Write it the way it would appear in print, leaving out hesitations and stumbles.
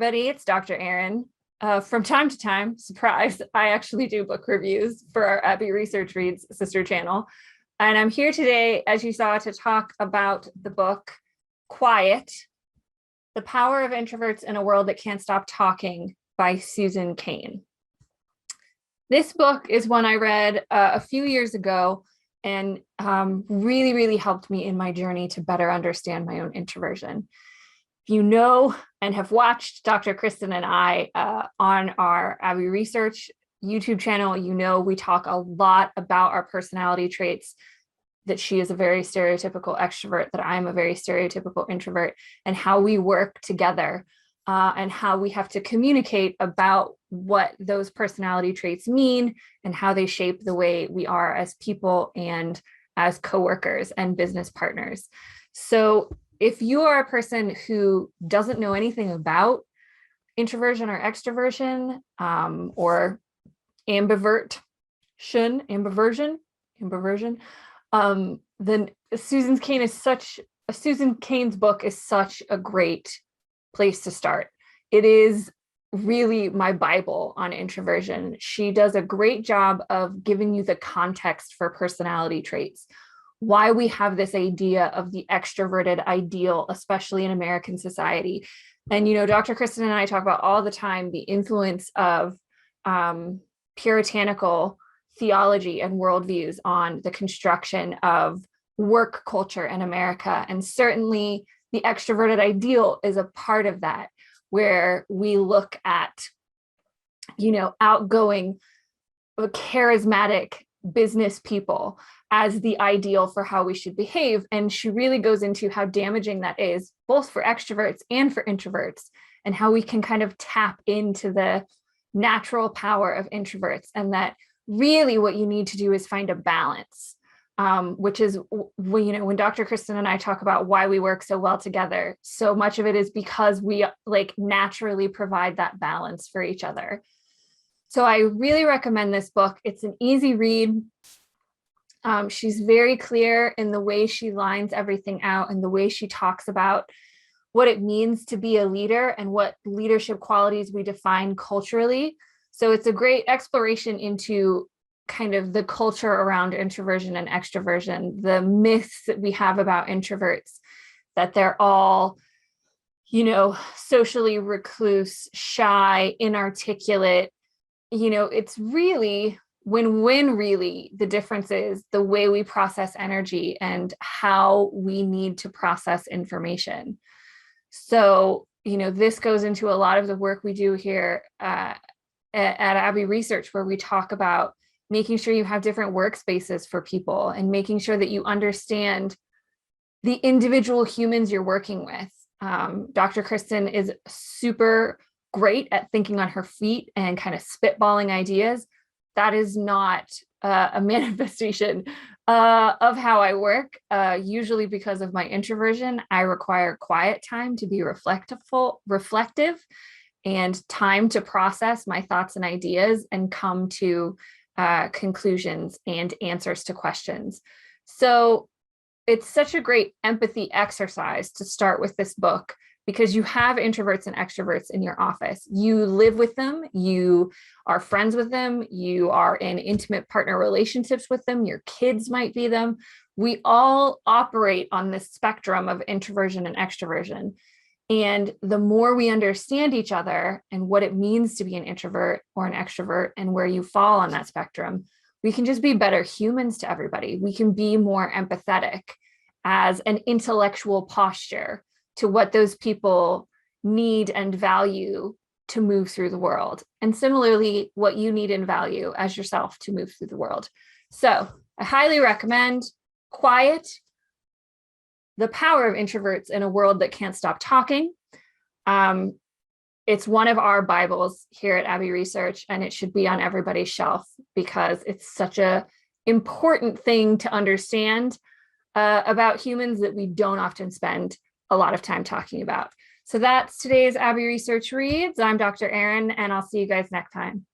everybody, it's Dr. Erin. From time to time, surprise, I actually do book reviews for our Abbey Research Reads sister channel. And I'm here today, as you saw, to talk about the book Quiet, The Power of Introverts in a World That Can't Stop Talking by Susan Cain. This book is one I read a few years ago and really helped me in my journey to better understand my own introversion. If you know and have watched Dr. Kristen and I on our Abbey Research YouTube channel, you know we talk a lot about our personality traits, that she is a very stereotypical extrovert, that I'm a very stereotypical introvert, and how we work together and how we have to communicate about what those personality traits mean and how they shape the way we are as people and as coworkers and business partners. So if you are a person who doesn't know anything about introversion or extroversion or ambiversion, then Susan Cain's book is such a great place to start. It is really my Bible on introversion. She does a great job of giving you the context for personality traits, why we have this idea of the extroverted ideal, especially in American society. And, you know, Dr. Kristen and I talk about all the time the influence of puritanical theology and worldviews on the construction of work culture in America. And certainly the extroverted ideal is a part of that, where we look at, you know, outgoing, charismatic business people as the ideal for how we should behave. And she really goes into how damaging that is, both for extroverts and for introverts, and how we can kind of tap into the natural power of introverts. And that really what you need to do is find a balance, which is, when Dr. Kristen and I talk about why we work so well together, so much of it is because we naturally provide that balance for each other. So I really recommend this book. It's an easy read. She's very clear in the way she lines everything out and the way she talks about what it means to be a leader and what leadership qualities we define culturally. So it's a great exploration into kind of the culture around introversion and extroversion, the myths that we have about introverts, that they're all, socially recluse, shy, inarticulate. It's really when really the difference is the way we process energy and how we need to process information. So, this goes into a lot of the work we do here at Abbey Research, where we talk about making sure you have different workspaces for people and making sure that you understand the individual humans you're working with. Dr. Kristen is super great at thinking on her feet and kind of spitballing ideas. That is not a manifestation of how I work. Usually because of my introversion, I require quiet time to be reflective and time to process my thoughts and ideas and come to conclusions and answers to questions. So it's such a great empathy exercise to start with this book, because you have introverts and extroverts in your office. You live with them, you are friends with them, you are in intimate partner relationships with them, your kids might be them. We all operate on this spectrum of introversion and extroversion. And the more we understand each other and what it means to be an introvert or an extrovert and where you fall on that spectrum, we can just be better humans to everybody. We can be more empathetic as an intellectual posture to what those people need and value to move through the world. And similarly, what you need and value as yourself to move through the world. So I highly recommend Quiet, The Power of Introverts in a World That Can't Stop Talking. It's one of our Bibles here at Abbey Research, and it should be on everybody's shelf because it's such an important thing to understand about humans that we don't often spend a lot of time talking about. So that's today's Abbey Research Reads. I'm Dr. Erin, and I'll see you guys next time.